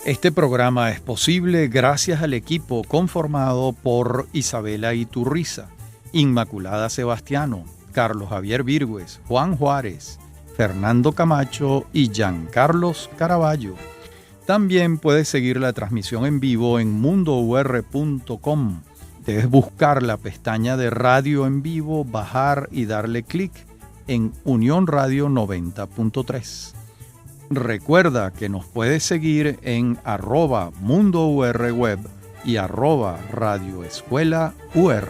Este programa es posible gracias al equipo conformado por Isabela Iturriza, Inmaculada Sebastiano, Carlos Javier Virgües, Juan Juárez, Fernando Camacho y Giancarlos Caraballo. También puedes seguir la transmisión en vivo en mundour.com. Debes buscar la pestaña de Radio en Vivo, bajar y darle clic en Unión Radio 90.3. Recuerda que nos puedes seguir en @mundourweb y @radioescuelaur.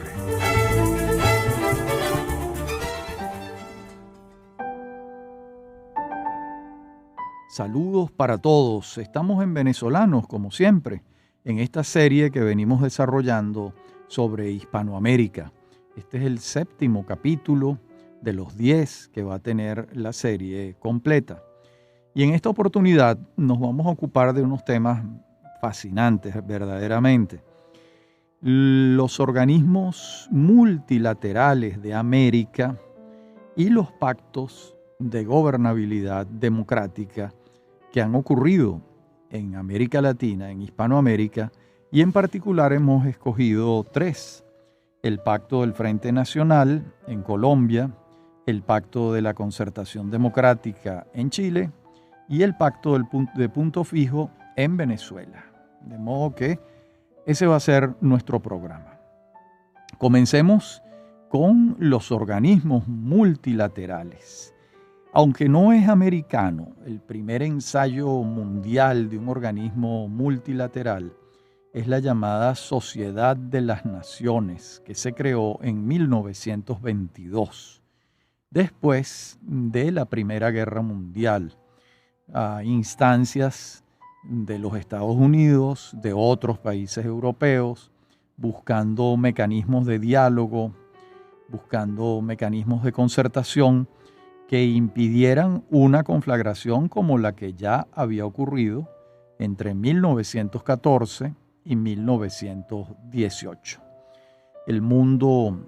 Saludos para todos. Estamos en Venezolanos, como siempre, en esta serie que venimos desarrollando sobre Hispanoamérica. Este es el 7º capítulo de los 10 que va a tener la serie completa. Y en esta oportunidad nos vamos a ocupar de unos temas fascinantes, verdaderamente. Los organismos multilaterales de América y los pactos de gobernabilidad democrática que han ocurrido en América Latina, en Hispanoamérica, y en particular hemos escogido 3. El Pacto del Frente Nacional en Colombia, el Pacto de la Concertación Democrática en Chile y el Pacto de Punto Fijo en Venezuela. De modo que ese va a ser nuestro programa. Comencemos con los organismos multilaterales. Aunque no es americano, el primer ensayo mundial de un organismo multilateral es la llamada Sociedad de las Naciones, que se creó en 1922, después de la Primera Guerra Mundial, a instancias de los Estados Unidos, de otros países europeos, buscando mecanismos de diálogo, buscando mecanismos de concertación que impidieran una conflagración como la que ya había ocurrido entre 1914 y 1918. El mundo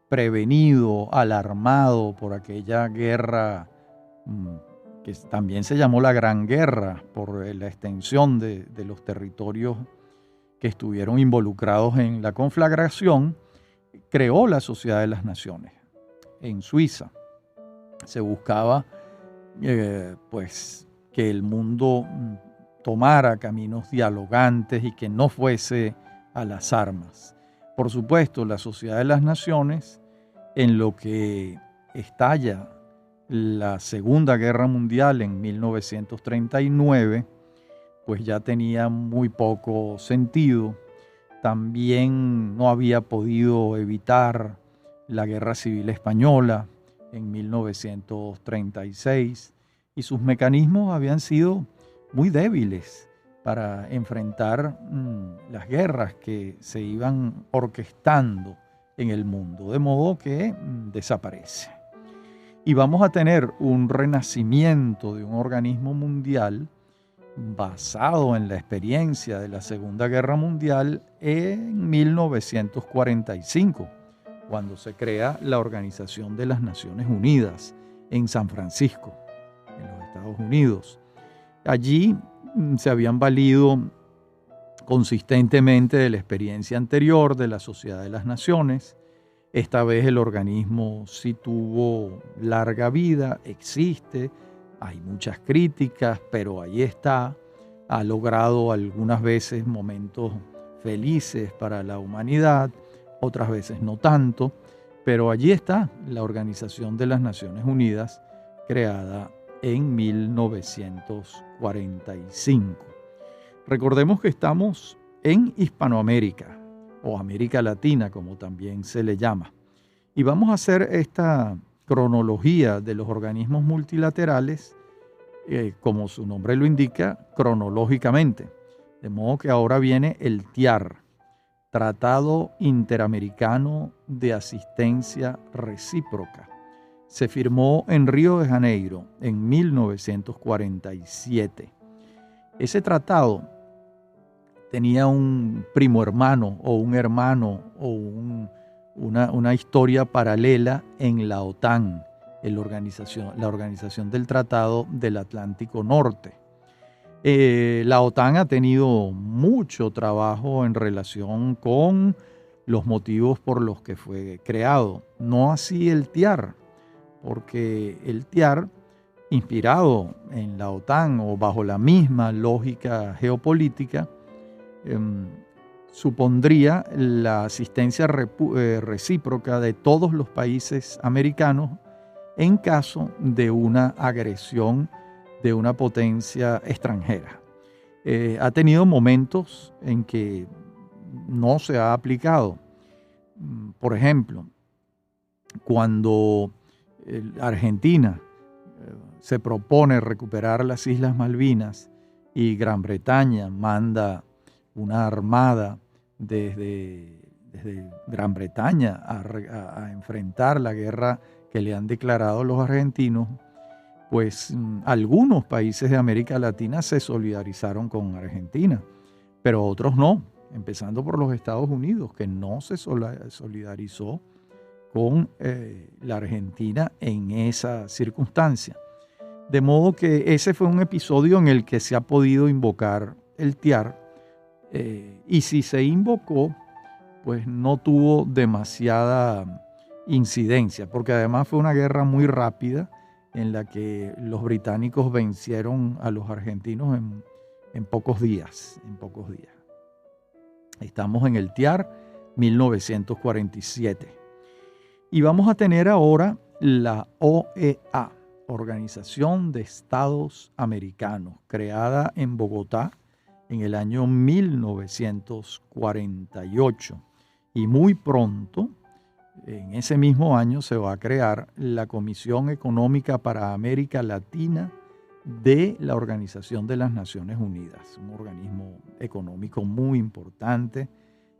prevenido, alarmado por aquella guerra que también se llamó la Gran Guerra por la extensión de los territorios que estuvieron involucrados en la conflagración, creó la Sociedad de las Naciones en Suiza. Se buscaba pues que el mundo tomara caminos dialogantes y que no fuese a las armas. Por supuesto, la Sociedad de las Naciones, en lo que estalla la Segunda Guerra Mundial en 1939, pues ya tenía muy poco sentido. También no había podido evitar la Guerra Civil Española en 1936 y sus mecanismos habían sido muy débiles para enfrentar las guerras que se iban orquestando en el mundo, de modo que desaparece. Y vamos a tener un renacimiento de un organismo mundial basado en la experiencia de la Segunda Guerra Mundial en 1945, cuando se crea la Organización de las Naciones Unidas en San Francisco, en los Estados Unidos. Allí se habían valido consistentemente de la experiencia anterior de la Sociedad de las Naciones. Esta vez el organismo sí tuvo larga vida, existe, hay muchas críticas, pero ahí está. Ha logrado algunas veces momentos felices para la humanidad, otras veces no tanto, pero allí está la Organización de las Naciones Unidas, creada en 1945. Recordemos que estamos en Hispanoamérica, o América Latina, como también se le llama. Y vamos a hacer esta cronología de los organismos multilaterales, como su nombre lo indica, cronológicamente. De modo que ahora viene el TIAR, Tratado Interamericano de Asistencia Recíproca. Se firmó en Río de Janeiro en 1947. Ese tratado tenía un primo hermano o un hermano o una historia paralela en la OTAN, la organización del Tratado del Atlántico Norte. La OTAN ha tenido mucho trabajo en relación con los motivos por los que fue creado. No así el TIAR, porque el TIAR, inspirado en la OTAN o bajo la misma lógica geopolítica, supondría la asistencia recíproca de todos los países americanos en caso de una agresión de una potencia extranjera. Ha tenido momentos en que no se ha aplicado. Por ejemplo, cuando Argentina se propone recuperar las Islas Malvinas y Gran Bretaña manda una armada desde Gran Bretaña a enfrentar la guerra que le han declarado los argentinos, pues algunos países de América Latina se solidarizaron con Argentina, pero otros no, empezando por los Estados Unidos, que no se solidarizó con la Argentina en esa circunstancia. De modo que ese fue un episodio en el que se ha podido invocar el TIAR, y si se invocó, pues no tuvo demasiada incidencia, porque además fue una guerra muy rápida en la que los británicos vencieron a los argentinos en pocos días. Estamos en el TIAR 1947. Y vamos a tener ahora la OEA, Organización de Estados Americanos, creada en Bogotá en el año 1948. Y muy pronto, en ese mismo año, se va a crear la Comisión Económica para América Latina de la Organización de las Naciones Unidas, un organismo económico muy importante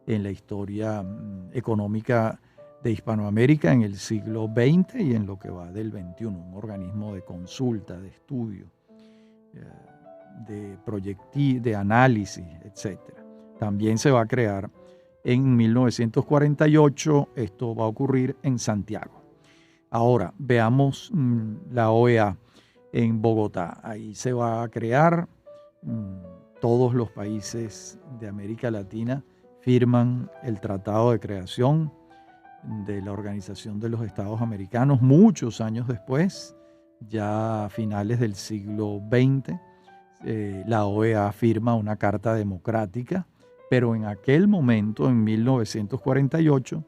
en la historia económica de Hispanoamérica en el siglo XX y en lo que va del XXI, un organismo de consulta, de estudio, de análisis, etc. También se va a crear en 1948, esto va a ocurrir en Santiago. Ahora, veamos la OEA en Bogotá. Ahí se va a crear, todos los países de América Latina firman el Tratado de Creación de la Organización de los Estados Americanos muchos años después, ya a finales del siglo XX. La OEA firma una Carta Democrática, pero en aquel momento, en 1948,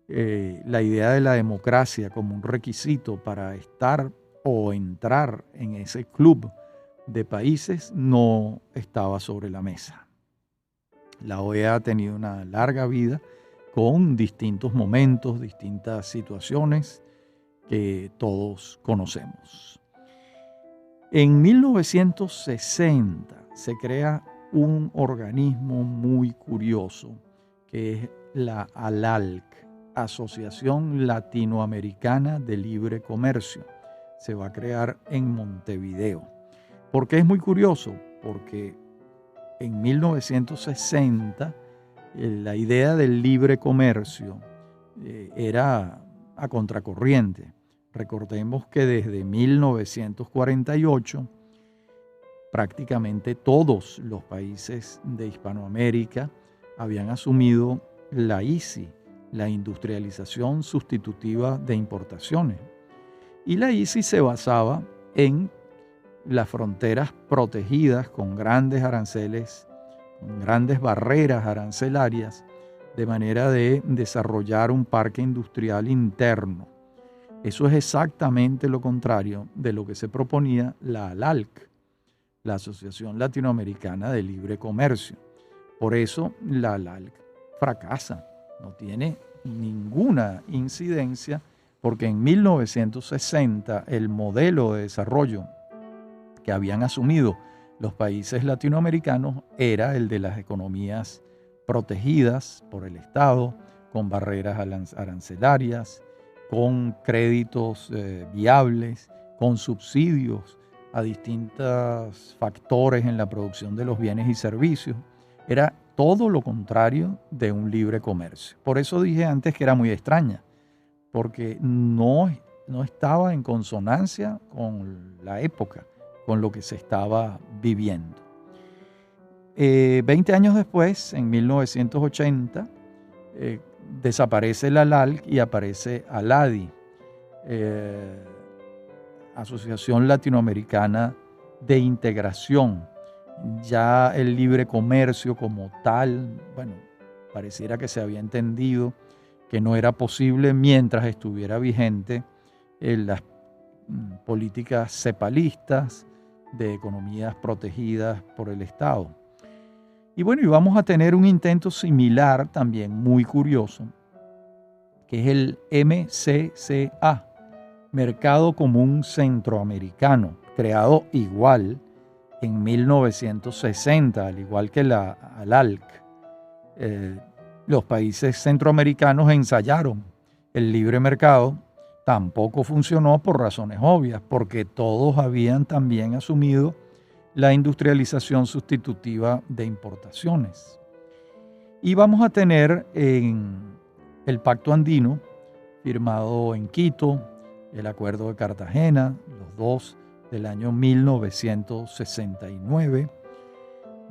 la idea de la democracia como un requisito para estar o entrar en ese club de países no estaba sobre la mesa. La OEA ha tenido una larga vida con distintos momentos, distintas situaciones que todos conocemos. En 1960 se crea un organismo muy curioso que es la ALALC, Asociación Latinoamericana de Libre Comercio. Se va a crear en Montevideo. ¿Por qué es muy curioso? Porque en 1960 la idea del libre comercio era a contracorriente. Recordemos que desde 1948 prácticamente todos los países de Hispanoamérica habían asumido la ISI, la industrialización sustitutiva de importaciones. Y la ISI se basaba en las fronteras protegidas con grandes aranceles, con grandes barreras arancelarias, de manera de desarrollar un parque industrial interno. Eso es exactamente lo contrario de lo que se proponía la ALALC, la Asociación Latinoamericana de Libre Comercio. Por eso la ALALC fracasa, no tiene ninguna incidencia, porque en 1960 el modelo de desarrollo que habían asumido los países latinoamericanos era el de las economías protegidas por el Estado, con barreras arancelarias, con créditos viables, con subsidios a distintos factores en la producción de los bienes y servicios. Era todo lo contrario de un libre comercio. Por eso dije antes que era muy extraña, porque no estaba en consonancia con la época, con lo que se estaba viviendo. 20 años después, en 1980, desaparece la ALALC y aparece ALADI, Asociación Latinoamericana de Integración. Ya el libre comercio como tal, bueno, pareciera que se había entendido que no era posible mientras estuviera vigente las políticas cepalistas de economías protegidas por el Estado. Y bueno, y vamos a tener un intento similar también muy curioso, que es el MCCA, Mercado Común Centroamericano, creado igual en 1960, al igual que la ALALC. Los países centroamericanos ensayaron el libre mercado, tampoco funcionó por razones obvias, porque todos habían también asumido la industrialización sustitutiva de importaciones. Y vamos a tener en el Pacto Andino, firmado en Quito, el Acuerdo de Cartagena, los dos del año 1969.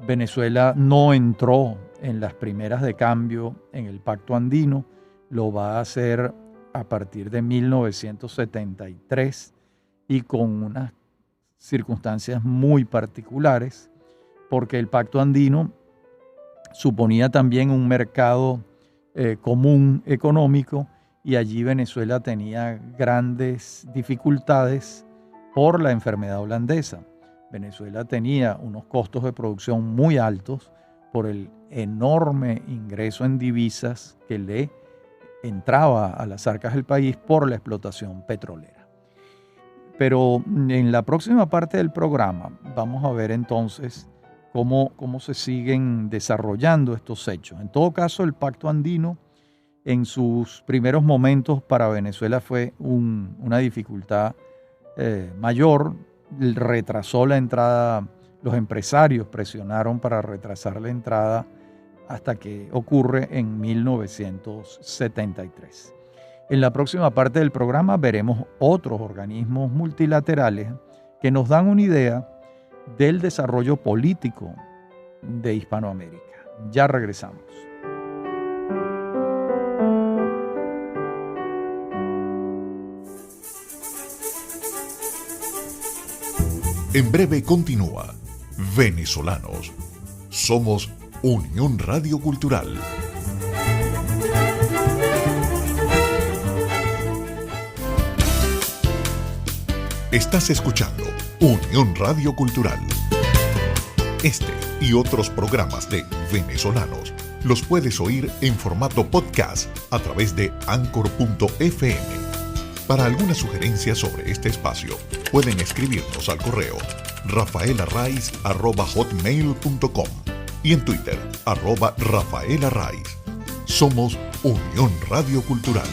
Venezuela no entró en las primeras de cambio en el Pacto Andino, lo va a hacer a partir de 1973 y con unas circunstancias muy particulares, porque el Pacto Andino suponía también un mercado común económico y allí Venezuela tenía grandes dificultades por la enfermedad holandesa. Venezuela tenía unos costos de producción muy altos por el enorme ingreso en divisas que le entraba a las arcas del país por la explotación petrolera. Pero en la próxima parte del programa vamos a ver entonces cómo se siguen desarrollando estos hechos. En todo caso, el Pacto Andino en sus primeros momentos para Venezuela fue una dificultad mayor. Retrasó la entrada, los empresarios presionaron para retrasar la entrada hasta que ocurre en 1973. En la próxima parte del programa veremos otros organismos multilaterales que nos dan una idea del desarrollo político de Hispanoamérica. Ya regresamos. En breve continúa Venezolanos. Somos Unión Radio Cultural. Estás escuchando Unión Radio Cultural. Este y otros programas de Venezolanos los puedes oír en formato podcast a través de Anchor.fm. Para alguna sugerencia sobre este espacio, pueden escribirnos al correo rafaelarraiz@hotmail.com y en Twitter @rafaelarraiz. Somos Unión Radio Cultural.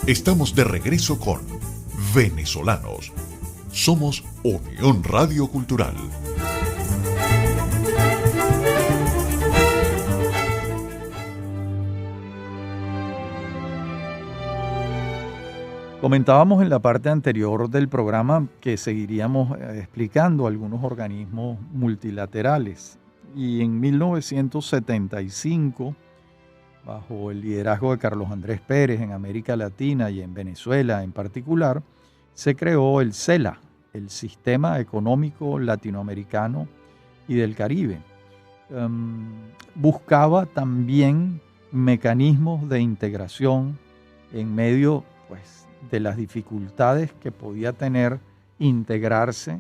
Estamos de regreso con Venezolanos. Somos Unión Radio Cultural. Comentábamos en la parte anterior del programa que seguiríamos explicando algunos organismos multilaterales y en 1975, bajo el liderazgo de Carlos Andrés Pérez en América Latina y en Venezuela en particular, se creó el CELA, el Sistema Económico Latinoamericano y del Caribe. Buscaba también mecanismos de integración en medio, de las dificultades que podía tener integrarse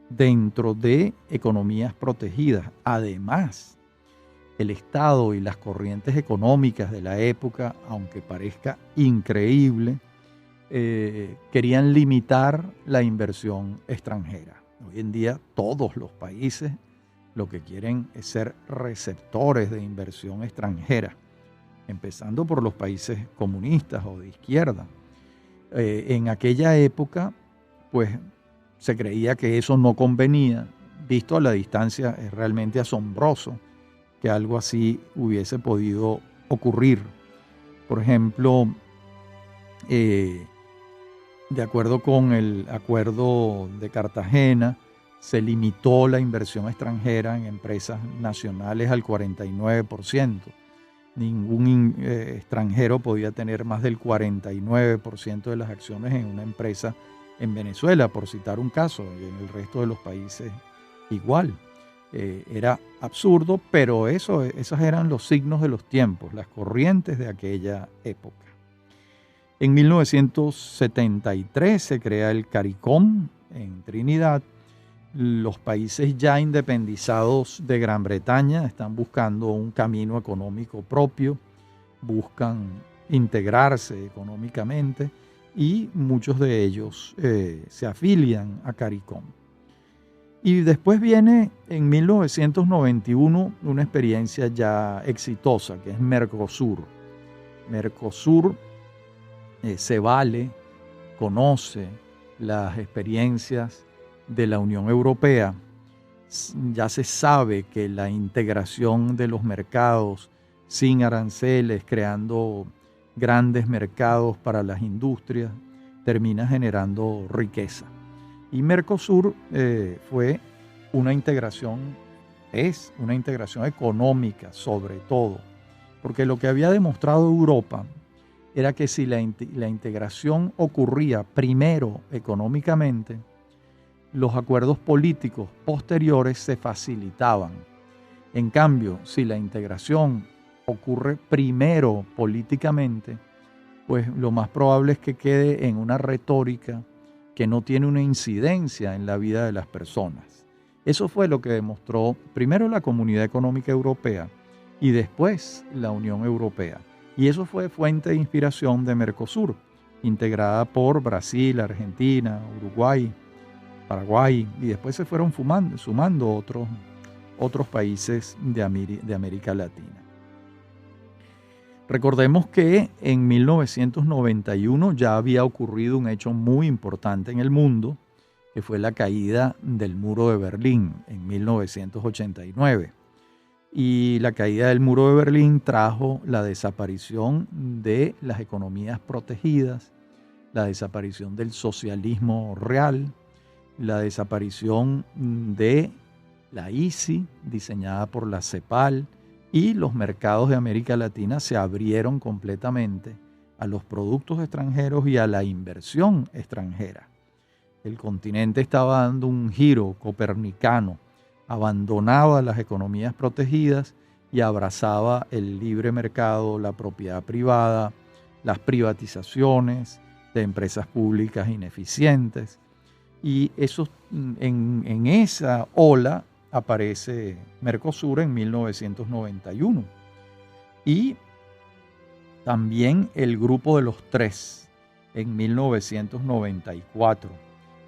dentro de economías protegidas. Además, el Estado y las corrientes económicas de la época, aunque parezca increíble, querían limitar la inversión extranjera. Hoy en día todos los países lo que quieren es ser receptores de inversión extranjera, empezando por los países comunistas o de izquierda. En aquella época, se creía que eso no convenía. Visto a la distancia, es realmente asombroso que algo así hubiese podido ocurrir. Por ejemplo, De acuerdo con el Acuerdo de Cartagena, se limitó la inversión extranjera en empresas nacionales al 49%. Ningún extranjero podía tener más del 49% de las acciones en una empresa en Venezuela, por citar un caso, y en el resto de los países igual. Era absurdo, pero esos eran los signos de los tiempos, las corrientes de aquella época. En 1973 se crea el CARICOM en Trinidad. Los países ya independizados de Gran Bretaña están buscando un camino económico propio, buscan integrarse económicamente y muchos de ellos se afilian a CARICOM. Y después viene en 1991 una experiencia ya exitosa, que es Mercosur. Mercosur se vale, conoce las experiencias de la Unión Europea. Ya se sabe que la integración de los mercados sin aranceles, creando grandes mercados para las industrias, termina generando riqueza. Y Mercosur fue una integración, es una integración económica sobre todo, porque lo que había demostrado Europa era que si la integración ocurría primero económicamente, los acuerdos políticos posteriores se facilitaban. En cambio, si la integración ocurre primero políticamente, pues lo más probable es que quede en una retórica que no tiene una incidencia en la vida de las personas. Eso fue lo que demostró primero la Comunidad Económica Europea y después la Unión Europea. Y eso fue fuente de inspiración de Mercosur, integrada por Brasil, Argentina, Uruguay, Paraguay, y después se fueron sumando otros países de América Latina. Recordemos que en 1991 ya había ocurrido un hecho muy importante en el mundo, que fue la caída del muro de Berlín en 1989. Y la caída del muro de Berlín trajo la desaparición de las economías protegidas, la desaparición del socialismo real, la desaparición de la ICI, diseñada por la CEPAL, y los mercados de América Latina se abrieron completamente a los productos extranjeros y a la inversión extranjera. El continente estaba dando un giro copernicano, abandonaba las economías protegidas y abrazaba el libre mercado, la propiedad privada, las privatizaciones de empresas públicas ineficientes. Y eso, en esa ola aparece Mercosur en 1991. Y también el Grupo de los Tres en 1994,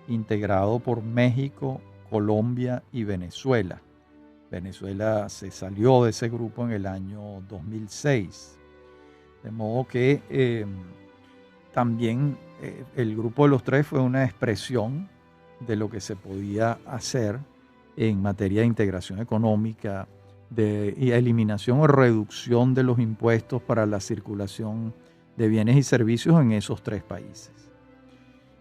integrado por México, Colombia y Venezuela. Venezuela se salió de ese grupo en el año 2006. De modo que también el Grupo de los Tres fue una expresión de lo que se podía hacer en materia de integración económica, de eliminación o reducción de los impuestos para la circulación de bienes y servicios en esos tres países.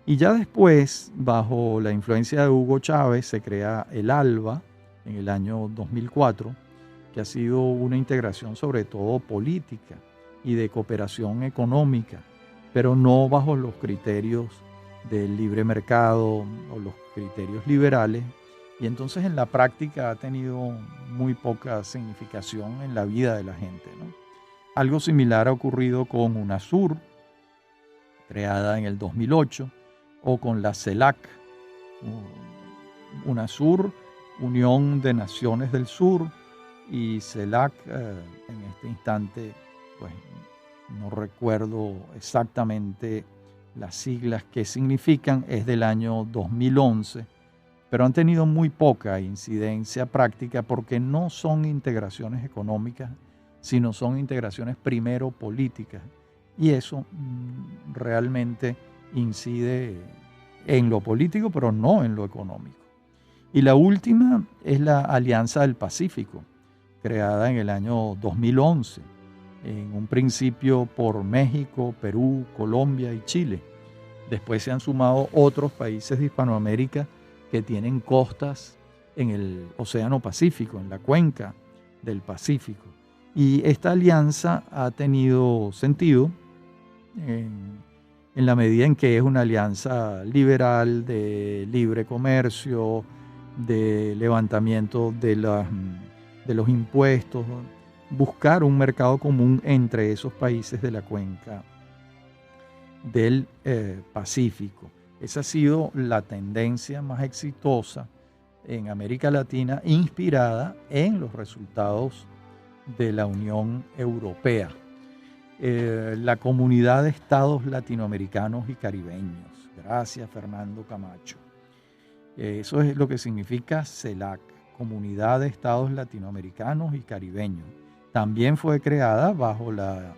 Y ya después, bajo la influencia de Hugo Chávez, se crea el ALBA en el año 2004, que ha sido una integración sobre todo política y de cooperación económica, pero no bajo los criterios del libre mercado o los criterios liberales, y entonces en la práctica ha tenido muy poca significación en la vida de la gente, ¿no? Algo similar ha ocurrido con UNASUR, creada en el 2008, o con la CELAC, UNASUR, Unión de Naciones del Sur, y CELAC, en este instante, pues no recuerdo exactamente las siglas que significan, es del año 2011, pero han tenido muy poca incidencia práctica porque no son integraciones económicas, sino son integraciones primero políticas, y eso realmente incide en lo político, pero no en lo económico. Y la última es la Alianza del Pacífico, creada en el año 2011, en un principio por México, Perú, Colombia y Chile. Después se han sumado otros países de Hispanoamérica que tienen costas en el Océano Pacífico, en la cuenca del Pacífico. Y esta alianza ha tenido sentido en la medida en que es una alianza liberal, de libre comercio, de levantamiento de los impuestos, buscar un mercado común entre esos países de la cuenca del Pacífico. Esa ha sido la tendencia más exitosa en América Latina, inspirada en los resultados de la Unión Europea. La Comunidad de Estados Latinoamericanos y Caribeños. Gracias, Fernando Camacho. Eso es lo que significa CELAC, Comunidad de Estados Latinoamericanos y Caribeños. También fue creada bajo la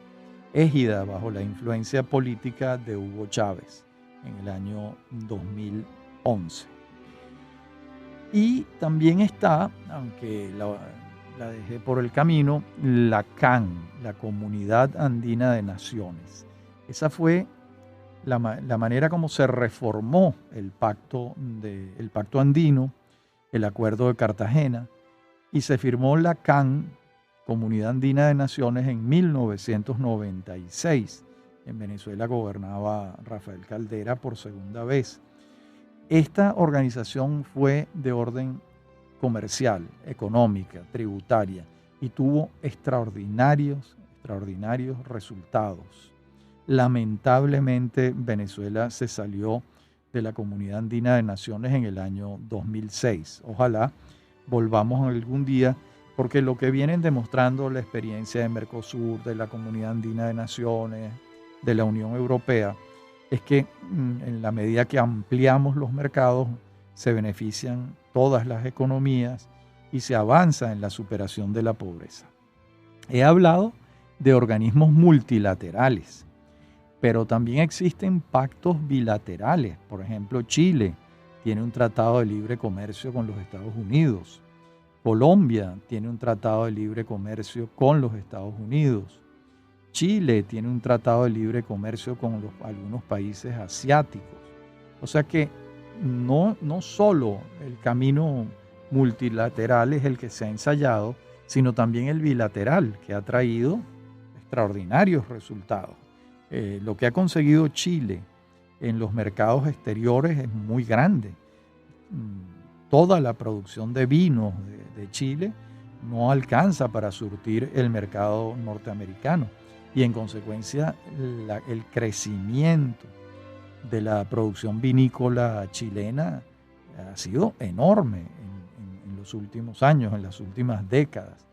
égida, bajo la influencia política de Hugo Chávez en el año 2011. Y también está, aunque la dejé por el camino, la CAN, la Comunidad Andina de Naciones. Esa fue la manera como se reformó el pacto andino, el Acuerdo de Cartagena, y se firmó la CAN, Comunidad Andina de Naciones, en 1996. En Venezuela gobernaba Rafael Caldera por segunda vez. Esta organización fue de orden comercial, económica, tributaria, y tuvo extraordinarios resultados. Lamentablemente, Venezuela se salió de la Comunidad Andina de Naciones en el año 2006. Ojalá volvamos algún día, porque lo que vienen demostrando la experiencia de Mercosur, de la Comunidad Andina de Naciones, de la Unión Europea, es que en la medida que ampliamos los mercados, se benefician todas las economías y se avanza en la superación de la pobreza. He hablado de organismos multilaterales, pero también existen pactos bilaterales. Por ejemplo, Chile tiene un tratado de libre comercio con los Estados Unidos. Colombia tiene un tratado de libre comercio con los Estados Unidos. Chile tiene un tratado de libre comercio con algunos países asiáticos. O sea que no solo el camino multilateral es el que se ha ensayado, sino también el bilateral, que ha traído extraordinarios resultados. Lo que ha conseguido Chile en los mercados exteriores es muy grande. Toda la producción de vinos de Chile no alcanza para surtir el mercado norteamericano, y en consecuencia el crecimiento de la producción vinícola chilena ha sido enorme en los últimos años, en las últimas décadas.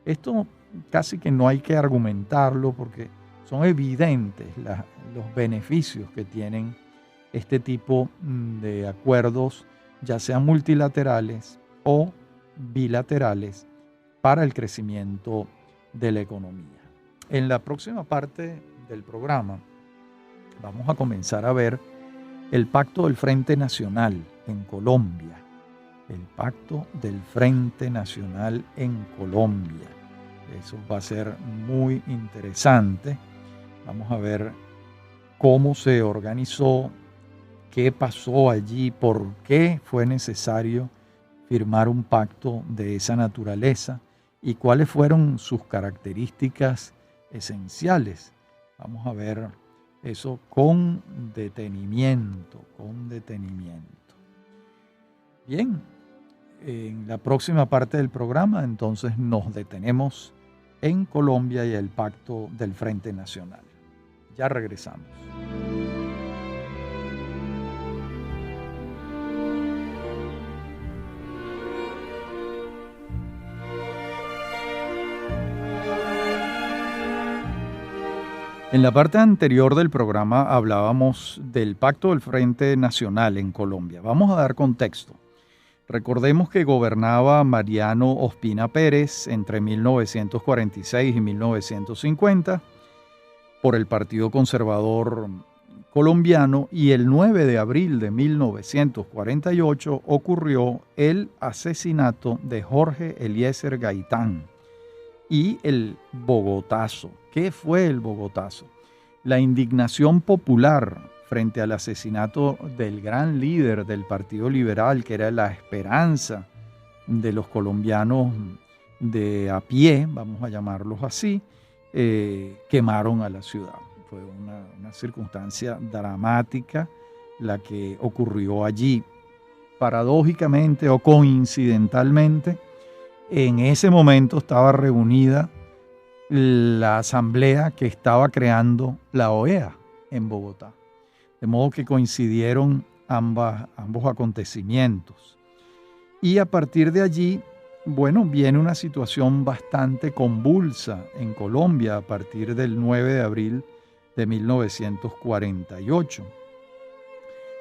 Esto casi que no hay que argumentarlo, porque son evidentes los beneficios que tienen este tipo de acuerdos, ya sean multilaterales o bilaterales, para el crecimiento de la economía. En la próxima parte del programa vamos a comenzar a ver el Pacto del Frente Nacional en Colombia. El Pacto del Frente Nacional en Colombia. Eso va a ser muy interesante. Vamos a ver cómo se organizó, qué pasó allí, por qué fue necesario firmar un pacto de esa naturaleza y cuáles fueron sus características esenciales. Vamos a ver eso con detenimiento. Bien, en la próxima parte del programa entonces nos detenemos en Colombia y el Pacto del Frente Nacional. Ya regresamos. En la parte anterior del programa hablábamos del Pacto del Frente Nacional en Colombia. Vamos a dar contexto. Recordemos que gobernaba Mariano Ospina Pérez entre 1946 y 1950 por el Partido Conservador Colombiano, y el 9 de abril de 1948 ocurrió el asesinato de Jorge Eliezer Gaitán y el Bogotazo. ¿Qué fue el Bogotazo? La indignación popular frente al asesinato del gran líder del Partido Liberal, que era la esperanza de los colombianos de a pie, vamos a llamarlos así, quemaron a la ciudad. Fue una circunstancia dramática la que ocurrió allí. Paradójicamente o coincidentalmente, en ese momento estaba reunida la asamblea que estaba creando la OEA en Bogotá. De modo que coincidieron ambos acontecimientos. Y a partir de allí, bueno, viene una situación bastante convulsa en Colombia a partir del 9 de abril de 1948.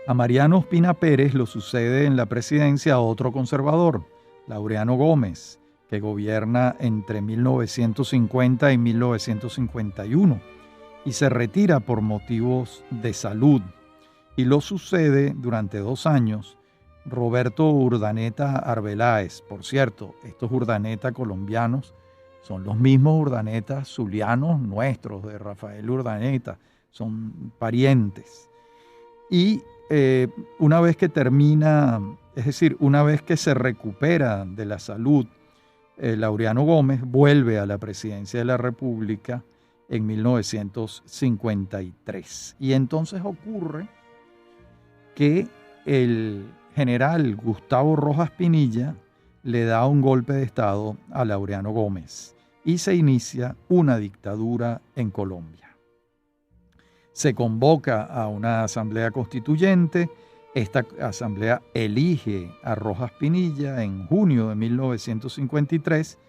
A Mariano Ospina Pérez lo sucede en la presidencia otro conservador, Laureano Gómez, que gobierna entre 1950 y 1951 y se retira por motivos de salud. Y lo sucede durante 2 años Roberto Urdaneta Arbeláez. Por cierto, estos Urdaneta colombianos son los mismos Urdanetas zulianos nuestros, de Rafael Urdaneta, son parientes. Y una vez que termina, es decir, una vez que se recupera de la salud, Laureano Gómez vuelve a la presidencia de la República en 1953. Y entonces ocurre que el general Gustavo Rojas Pinilla le da un golpe de Estado a Laureano Gómez y se inicia una dictadura en Colombia. Se convoca a una asamblea constituyente. Esta asamblea elige a Rojas Pinilla en junio de 1953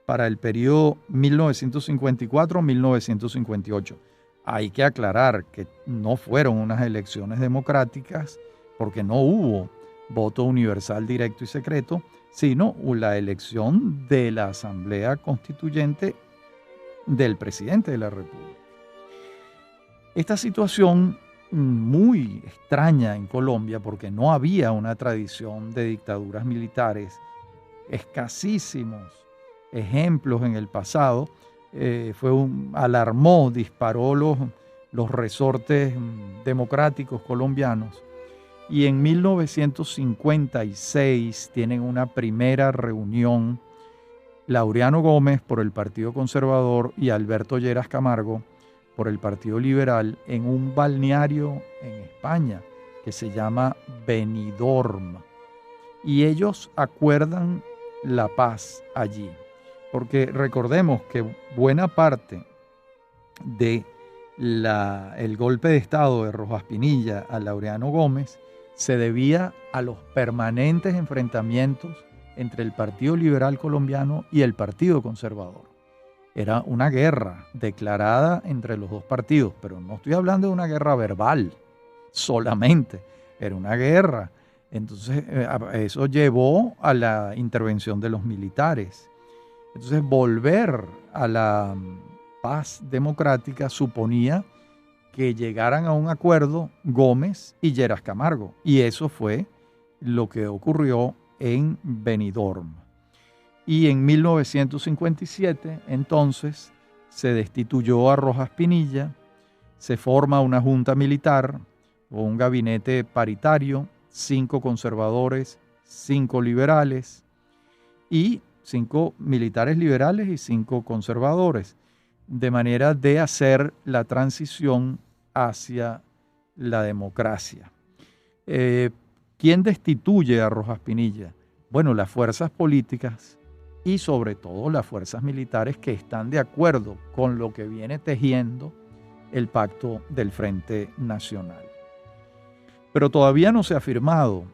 para el periodo 1954-1958. Hay que aclarar que no fueron unas elecciones democráticas porque no hubo voto universal directo y secreto, sino la elección de la Asamblea Constituyente del presidente de la República. Esta situación muy extraña en Colombia porque no había una tradición de dictaduras militares, escasísimos ejemplos en el pasado, alarmó, disparó los resortes democráticos colombianos. Y en 1956 tienen una primera reunión Laureano Gómez por el Partido Conservador y Alberto Lleras Camargo por el Partido Liberal en un balneario en España que se llama Benidorm. Y ellos acuerdan la paz allí. Porque recordemos que buena parte de el golpe de Estado de Rojas Pinilla a Laureano Gómez se debía a los permanentes enfrentamientos entre el Partido Liberal Colombiano y el Partido Conservador. Era una guerra declarada entre los dos partidos, pero no estoy hablando de una guerra verbal solamente, era una guerra. Entonces eso llevó a la intervención de los militares. Entonces volver a la paz democrática suponía que llegaran a un acuerdo Gómez y Lleras Camargo. Y eso fue lo que ocurrió en Benidorm. Y en 1957, entonces, se destituyó a Rojas Pinilla, se forma una junta militar o un gabinete paritario, 5 conservadores, 5 liberales y 5 militares liberales y 5 conservadores, de manera de hacer la transición hacia la democracia. ¿Quién destituye a Rojas Pinilla? Bueno, las fuerzas políticas y sobre todo las fuerzas militares que están de acuerdo con lo que viene tejiendo el pacto del Frente Nacional. Pero todavía no se ha firmado.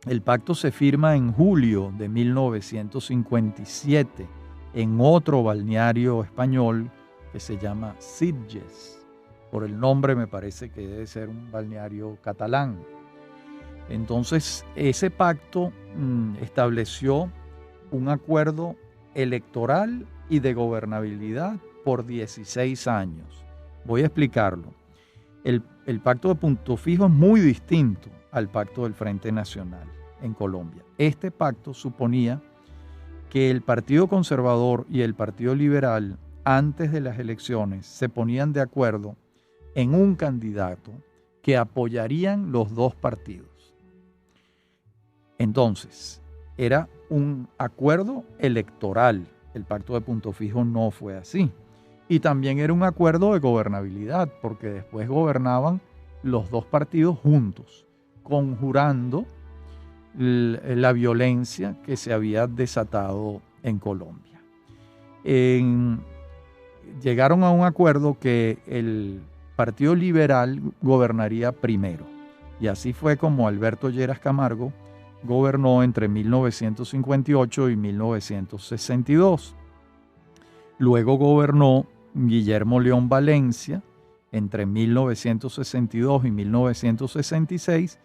El pacto se firma en julio de 1957 en otro balneario español que se llama Sitges. Por el nombre me parece que debe ser un balneario catalán. Entonces, ese pacto estableció un acuerdo electoral y de gobernabilidad por 16 años. Voy a explicarlo. El pacto de Punto Fijo es muy distinto al pacto del Frente Nacional en Colombia. Este pacto suponía que el Partido Conservador y el Partido Liberal, antes de las elecciones, se ponían de acuerdo en un candidato que apoyarían los dos partidos. Entonces, era un acuerdo electoral. El pacto de Punto Fijo no fue así. Y también era un acuerdo de gobernabilidad, porque después gobernaban los dos partidos juntos, conjurando la violencia que se había desatado en Colombia. Llegaron a un acuerdo que el Partido Liberal gobernaría primero. Y así fue como Alberto Lleras Camargo gobernó entre 1958 y 1962. Luego gobernó Guillermo León Valencia entre 1962 y 1966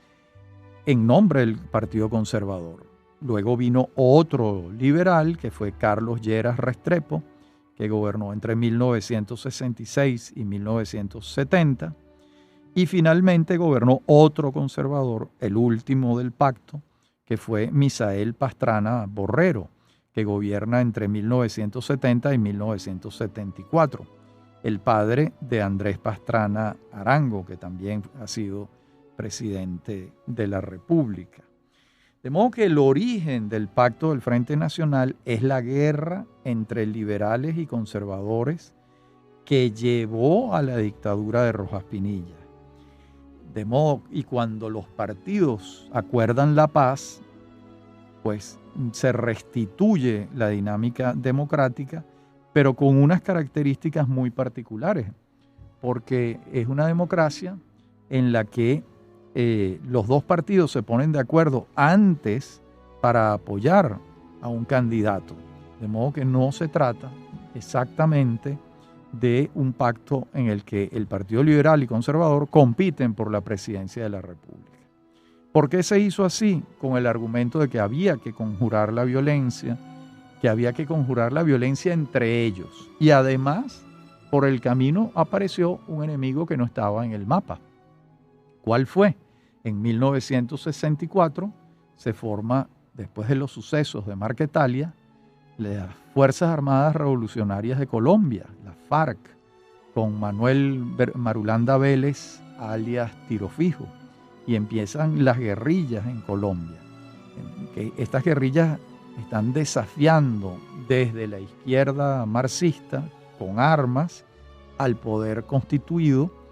en nombre del Partido Conservador. Luego vino otro liberal que fue Carlos Lleras Restrepo, que gobernó entre 1966 y 1970. Y finalmente gobernó otro conservador, el último del pacto, que fue Misael Pastrana Borrero, que gobierna entre 1970 y 1974. El padre de Andrés Pastrana Arango, que también ha sido presidente de la República. De modo que el origen del Pacto del Frente Nacional es la guerra entre liberales y conservadores que llevó a la dictadura de Rojas Pinilla. De modo, y cuando los partidos acuerdan la paz, pues se restituye la dinámica democrática, pero con unas características muy particulares, porque es una democracia en la que los dos partidos se ponen de acuerdo antes para apoyar a un candidato. De modo que no se trata exactamente de un pacto en el que el Partido Liberal y Conservador compiten por la presidencia de la República. ¿Por qué se hizo así? Con el argumento de que había que conjurar la violencia, entre ellos. Y además, por el camino apareció un enemigo que no estaba en el mapa. ¿Cuál fue? En 1964 se forma, después de los sucesos de Marquetalia, las Fuerzas Armadas Revolucionarias de Colombia, las FARC, con Manuel Marulanda Vélez, alias Tiro Fijo, y empiezan las guerrillas en Colombia. Estas guerrillas están desafiando desde la izquierda marxista, con armas, al poder constituido,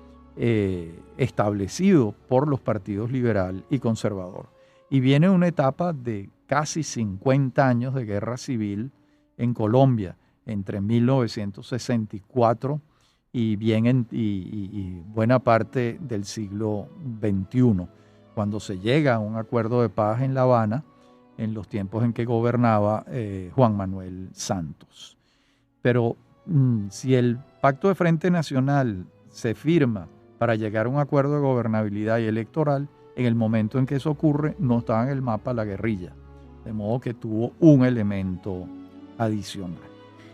establecido por los partidos liberal y conservador. Y viene una etapa de casi 50 años de guerra civil en Colombia, entre 1964 y buena parte del siglo XXI, cuando se llega a un acuerdo de paz en La Habana, en los tiempos en que gobernaba Juan Manuel Santos. Pero si el Pacto de Frente Nacional se firma para llegar a un acuerdo de gobernabilidad y electoral, en el momento en que eso ocurre no estaba en el mapa la guerrilla, de modo que tuvo un elemento adicional.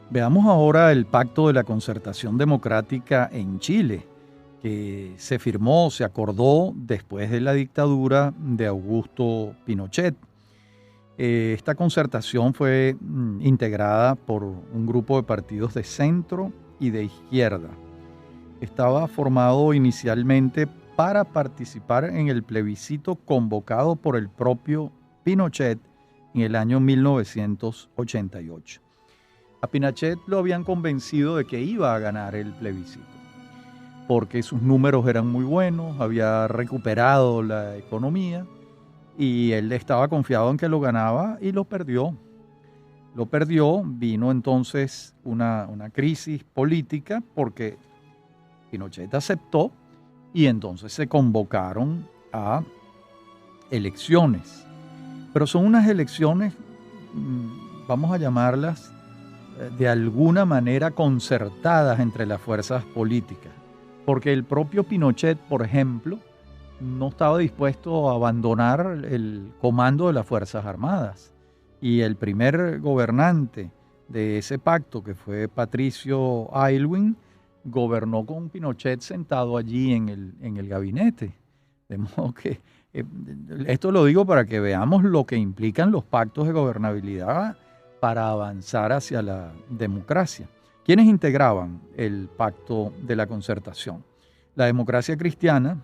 Veamos ahora el Pacto de la Concertación Democrática en Chile, que se firmó, se acordó después de la dictadura de Augusto Pinochet. Esta concertación fue integrada por un grupo de partidos de centro y de izquierda. Estaba formado inicialmente para participar en el plebiscito convocado por el propio Pinochet en el año 1988. A Pinochet lo habían convencido de que iba a ganar el plebiscito, porque sus números eran muy buenos, había recuperado la economía y él estaba confiado en que lo ganaba y lo perdió. Vino entonces una crisis política porque Pinochet aceptó y entonces se convocaron a elecciones. Pero son unas elecciones, vamos a llamarlas, de alguna manera concertadas entre las fuerzas políticas. Porque el propio Pinochet, por ejemplo, no estaba dispuesto a abandonar el comando de las Fuerzas Armadas. Y el primer gobernante de ese pacto, que fue Patricio Aylwin, gobernó con Pinochet sentado allí en el gabinete. De modo que esto lo digo para que veamos lo que implican los pactos de gobernabilidad para avanzar hacia la democracia. ¿Quiénes integraban el Pacto de la Concertación? La Democracia Cristiana,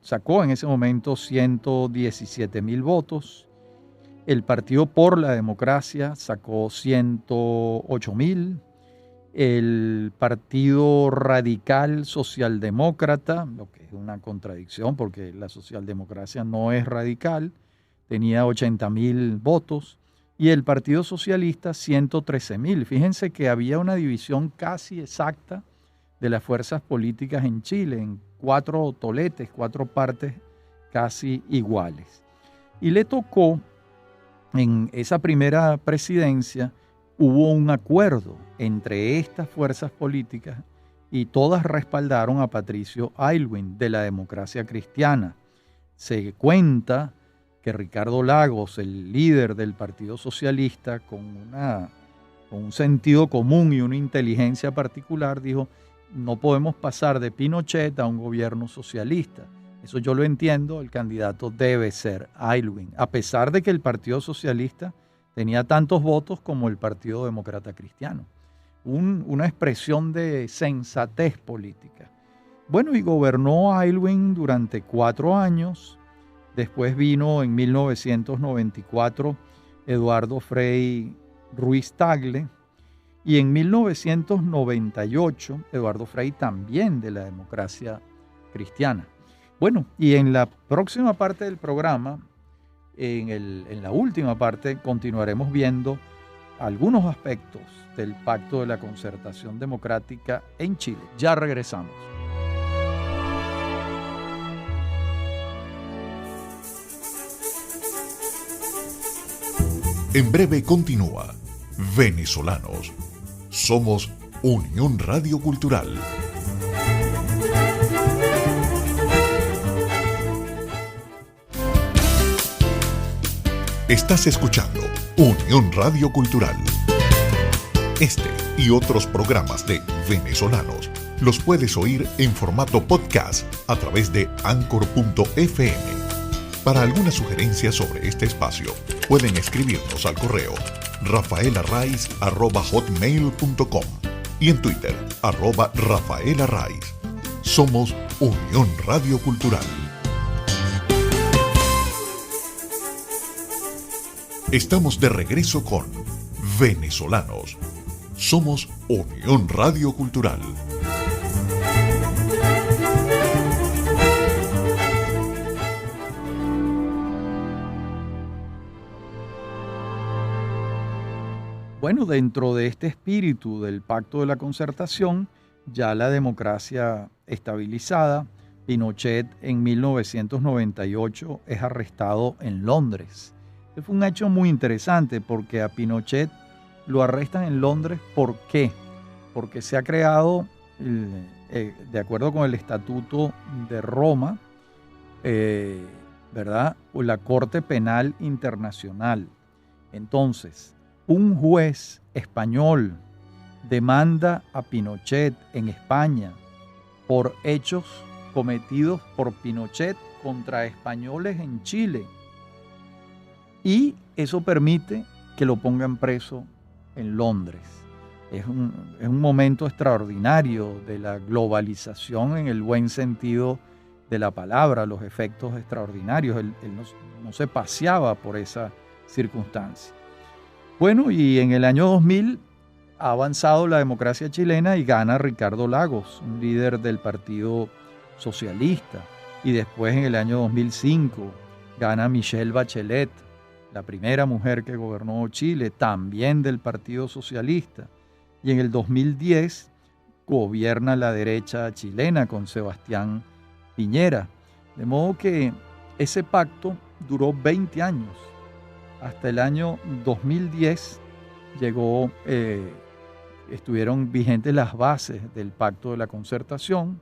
sacó en ese momento 117,000 votos. El Partido por la Democracia sacó 108,000. El Partido Radical Socialdemócrata, lo que es una contradicción porque la socialdemocracia no es radical, tenía 80,000 votos. Y el Partido Socialista 113,000. Fíjense que había una división casi exacta de las fuerzas políticas en Chile, en 4 toletes, 4 partes casi iguales. Y le tocó, en esa primera presidencia, hubo un acuerdo entre estas fuerzas políticas y todas respaldaron a Patricio Aylwin de la Democracia Cristiana. Se cuenta que Ricardo Lagos, el líder del Partido Socialista, con un sentido común y una inteligencia particular, dijo: no podemos pasar de Pinochet a un gobierno socialista. Eso yo lo entiendo, el candidato debe ser Aylwin, a pesar de que el Partido Socialista tenía tantos votos como el Partido Demócrata Cristiano. Una expresión de sensatez política. Bueno, y gobernó Aylwin durante 4 años. Después vino en 1994 Eduardo Frei Ruiz Tagle. Y en 1998 Eduardo Frei, también de la Democracia Cristiana. Bueno, y en la próxima parte del programa, en la última parte, continuaremos viendo algunos aspectos del Pacto de la Concertación Democrática en Chile. Ya regresamos. En breve continúa Venezolanos. Somos Unión Radio Cultural. Estás escuchando Unión Radio Cultural. Este y otros programas de Venezolanos los puedes oír en formato podcast a través de Anchor.fm. Para alguna sugerencia sobre este espacio, pueden escribirnos al correo rafaelarraiz@hotmail.com y en Twitter @rafaelarraiz. Somos Unión Radio Cultural. Estamos de regreso con Venezolanos. Somos Unión Radio Cultural. Bueno, dentro de este espíritu del Pacto de la Concertación, ya la democracia estabilizada, Pinochet en 1998 es arrestado en Londres. Fue un hecho muy interesante porque a Pinochet lo arrestan en Londres. ¿Por qué? Porque se ha creado, de acuerdo con el Estatuto de Roma, ¿verdad?, la Corte Penal Internacional. Entonces, un juez español demanda a Pinochet en España por hechos cometidos por Pinochet contra españoles en Chile. Y eso permite que lo pongan preso en Londres. Es un momento extraordinario de la globalización en el buen sentido de la palabra, los efectos extraordinarios. Él no se paseaba por esa circunstancia. Bueno, y en el año 2000 ha avanzado la democracia chilena y gana Ricardo Lagos, un líder del Partido Socialista. Y después, en el año 2005, gana Michelle Bachelet, la primera mujer que gobernó Chile, también del Partido Socialista. Y en el 2010 gobierna la derecha chilena con Sebastián Piñera. De modo que ese pacto duró 20 años. Hasta el año 2010 estuvieron vigentes las bases del Pacto de la Concertación,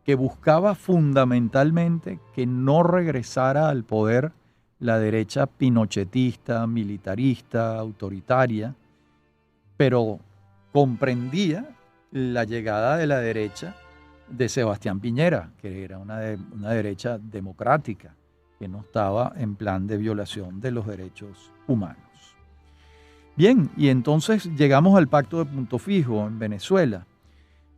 que buscaba fundamentalmente que no regresara al poder la derecha pinochetista, militarista, autoritaria, pero comprendía la llegada de la derecha de Sebastián Piñera, que era una derecha democrática, que no estaba en plan de violación de los derechos humanos. Bien, y entonces llegamos al Pacto de Punto Fijo en Venezuela.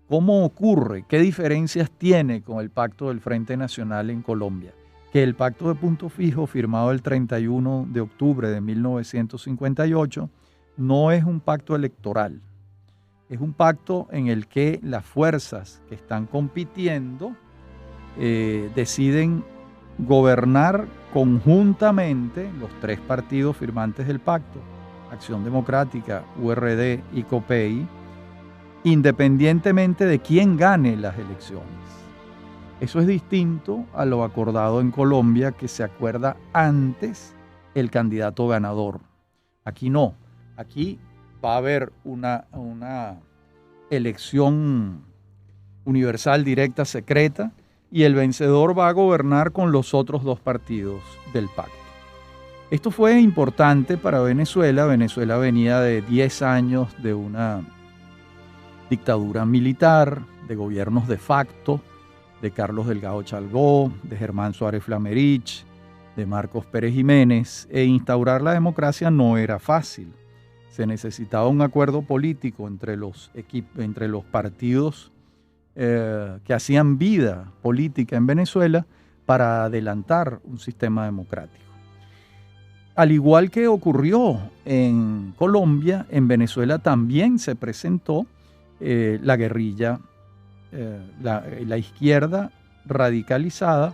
¿Cómo ocurre? ¿Qué diferencias tiene con el Pacto del Frente Nacional en Colombia? Que el Pacto de Punto Fijo, firmado el 31 de octubre de 1958, no es un pacto electoral. Es un pacto en el que las fuerzas que están compitiendo deciden gobernar conjuntamente, los tres partidos firmantes del pacto, Acción Democrática, URD y COPEI, independientemente de quién gane las elecciones. Eso es distinto a lo acordado en Colombia, que se acuerda antes el candidato ganador. Aquí no, aquí va a haber una elección universal, directa, secreta, y el vencedor va a gobernar con los otros dos partidos del pacto. Esto fue importante para Venezuela. Venezuela venía de 10 años de una dictadura militar, de gobiernos de facto, de Carlos Delgado Chalgó, de Germán Suárez Flamerich, de Marcos Pérez Jiménez, e instaurar la democracia no era fácil. Se necesitaba un acuerdo político entre los partidos que hacían vida política en Venezuela para adelantar un sistema democrático. Al igual que ocurrió en Colombia, en Venezuela también se presentó la guerrilla, la izquierda radicalizada,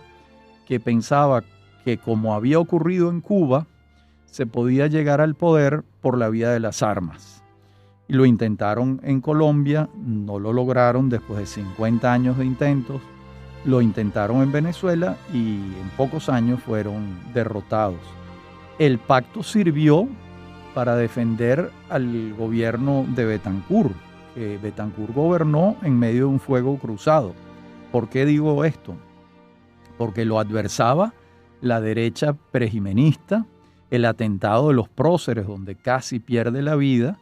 que pensaba que, como había ocurrido en Cuba, se podía llegar al poder por la vía de las armas. Y lo intentaron en Colombia, no lo lograron después de 50 años de intentos. Lo intentaron en Venezuela y en pocos años fueron derrotados. El pacto sirvió para defender al gobierno de Betancur, que Betancur gobernó en medio de un fuego cruzado. ¿Por qué digo esto? Porque lo adversaba la derecha prejimenista, el atentado de los próceres, donde casi pierde la vida,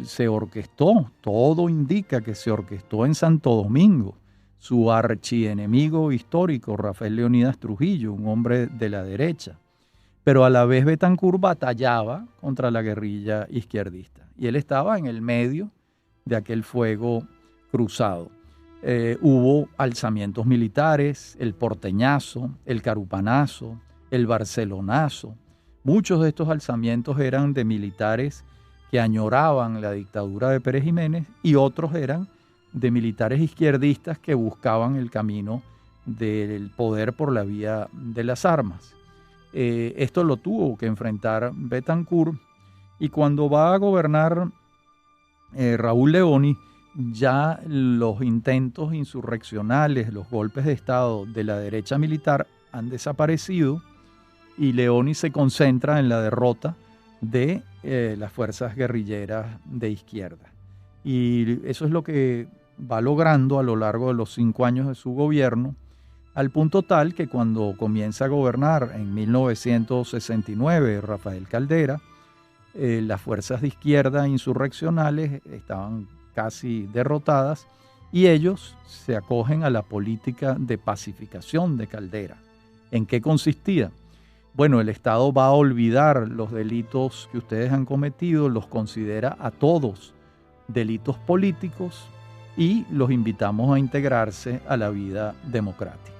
se orquestó, todo indica que se orquestó en Santo Domingo. Su archienemigo histórico, Rafael Leónidas Trujillo, un hombre de la derecha. Pero a la vez Betancur batallaba contra la guerrilla izquierdista. Y él estaba en el medio de aquel fuego cruzado. Hubo alzamientos militares, el porteñazo, el carupanazo, el barcelonazo. Muchos de estos alzamientos eran de militares que añoraban la dictadura de Pérez Jiménez, y otros eran de militares izquierdistas que buscaban el camino del poder por la vía de las armas. Esto lo tuvo que enfrentar Betancur, y cuando va a gobernar Raúl Leoni, ya los intentos insurreccionales, los golpes de Estado de la derecha militar han desaparecido, y Leoni se concentra en la derrota de las fuerzas guerrilleras de izquierda. Y eso es lo que va logrando a lo largo de los 5 años de su gobierno, al punto tal que cuando comienza a gobernar en 1969 Rafael Caldera, las fuerzas de izquierda insurreccionales estaban casi derrotadas, y ellos se acogen a la política de pacificación de Caldera. ¿En qué consistía? Bueno, el Estado va a olvidar los delitos que ustedes han cometido, los considera a todos delitos políticos, y los invitamos a integrarse a la vida democrática.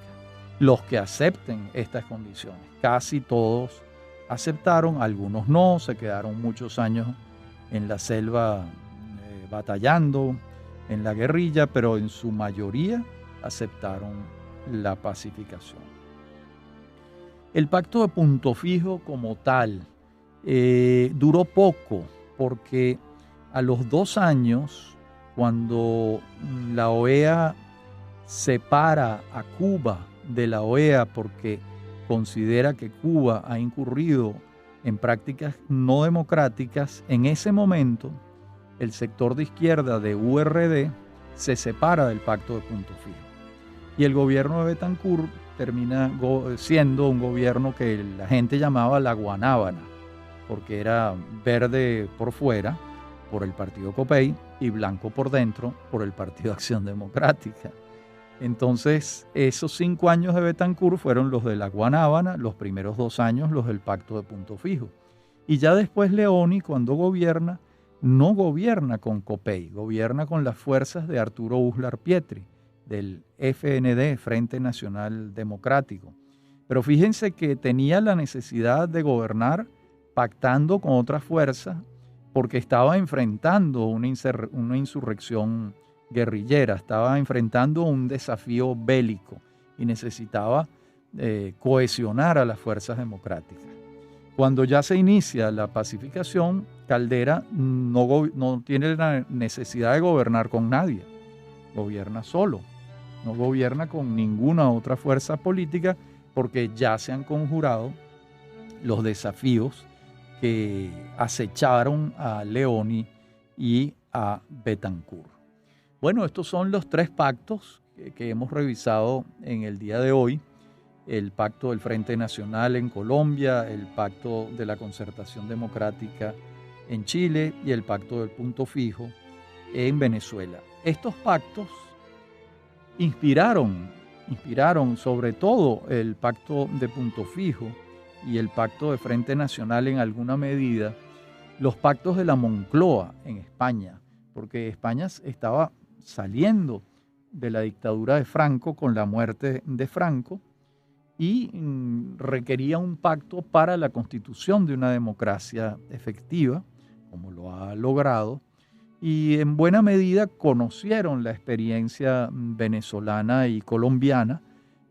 Los que acepten estas condiciones, casi todos aceptaron, algunos no, se quedaron muchos años en la selva batallando en la guerrilla, pero en su mayoría aceptaron la pacificación. El pacto de Punto Fijo como tal duró poco, porque a los 2 años, cuando la OEA separa a Cuba de la OEA porque considera que Cuba ha incurrido en prácticas no democráticas, en ese momento el sector de izquierda de URD se separa del pacto de Punto Fijo. Y el gobierno de Betancur termina siendo un gobierno que la gente llamaba la guanábana, porque era verde por fuera, por el partido COPEI, y blanco por dentro, por el Partido Acción Democrática. Entonces, esos 5 años de Betancur fueron los de la guanábana, los primeros 2 años los del pacto de Punto Fijo. Y ya después Leoni, cuando gobierna, no gobierna con COPEI, gobierna con las fuerzas de Arturo Uslar Pietri, del FND, Frente Nacional Democrático. Pero fíjense que tenía la necesidad de gobernar pactando con otras fuerzas porque estaba enfrentando una insurrección guerrillera, estaba enfrentando un desafío bélico y necesitaba cohesionar a las fuerzas democráticas. Cuando ya se inicia la pacificación, Caldera no tiene la necesidad de gobernar con nadie, gobierna solo, no gobierna con ninguna otra fuerza política porque ya se han conjurado los desafíos que acecharon a Leoni y a Betancourt. Bueno, estos son los 3 pactos que hemos revisado en el día de hoy. El pacto del Frente Nacional en Colombia, el pacto de la Concertación Democrática en Chile y el pacto del punto fijo en Venezuela. Estos pactos inspiraron sobre todo el pacto de punto fijo y el pacto de Frente Nacional en alguna medida, los pactos de la Moncloa en España, porque España estaba saliendo de la dictadura de Franco con la muerte de Franco y requería un pacto para la constitución de una democracia efectiva, como lo ha logrado, y en buena medida conocieron la experiencia venezolana y colombiana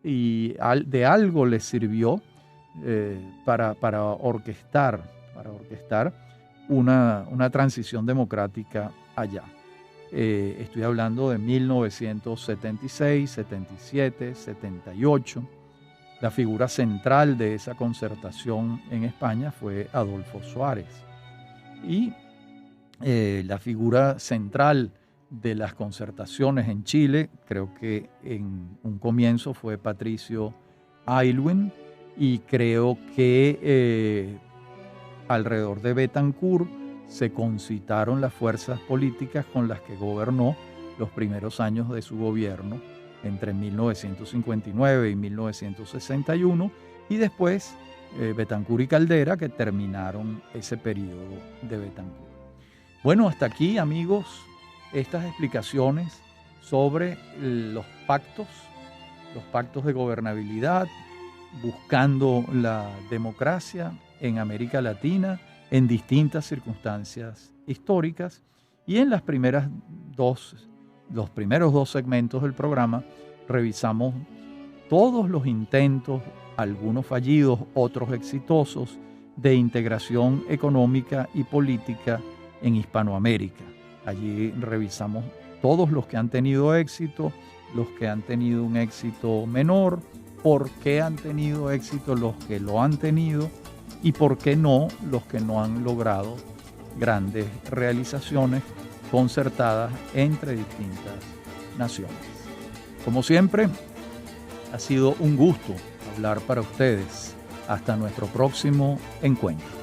y de algo les sirvió para orquestar una transición democrática allá. Estoy hablando de 1976, 77, 78. La figura central de esa concertación en España fue Adolfo Suárez. Y la figura central de las concertaciones en Chile, creo que en un comienzo fue Patricio Aylwin, y creo que alrededor de Betancourt se concitaron las fuerzas políticas con las que gobernó los primeros años de su gobierno, entre 1959 y 1961, y después Betancourt y Caldera, que terminaron ese periodo de Betancourt. Bueno, hasta aquí, amigos, estas explicaciones sobre los pactos de gobernabilidad, buscando la democracia en América Latina en distintas circunstancias históricas, y en los primeros 2 segmentos del programa revisamos todos los intentos, algunos fallidos, otros exitosos, de integración económica y política en Hispanoamérica. Allí revisamos todos los que han tenido éxito, los que han tenido un éxito menor, por qué han tenido éxito los que lo han tenido y por qué no los que no han logrado grandes realizaciones concertadas entre distintas naciones. Como siempre, ha sido un gusto hablar para ustedes. Hasta nuestro próximo encuentro.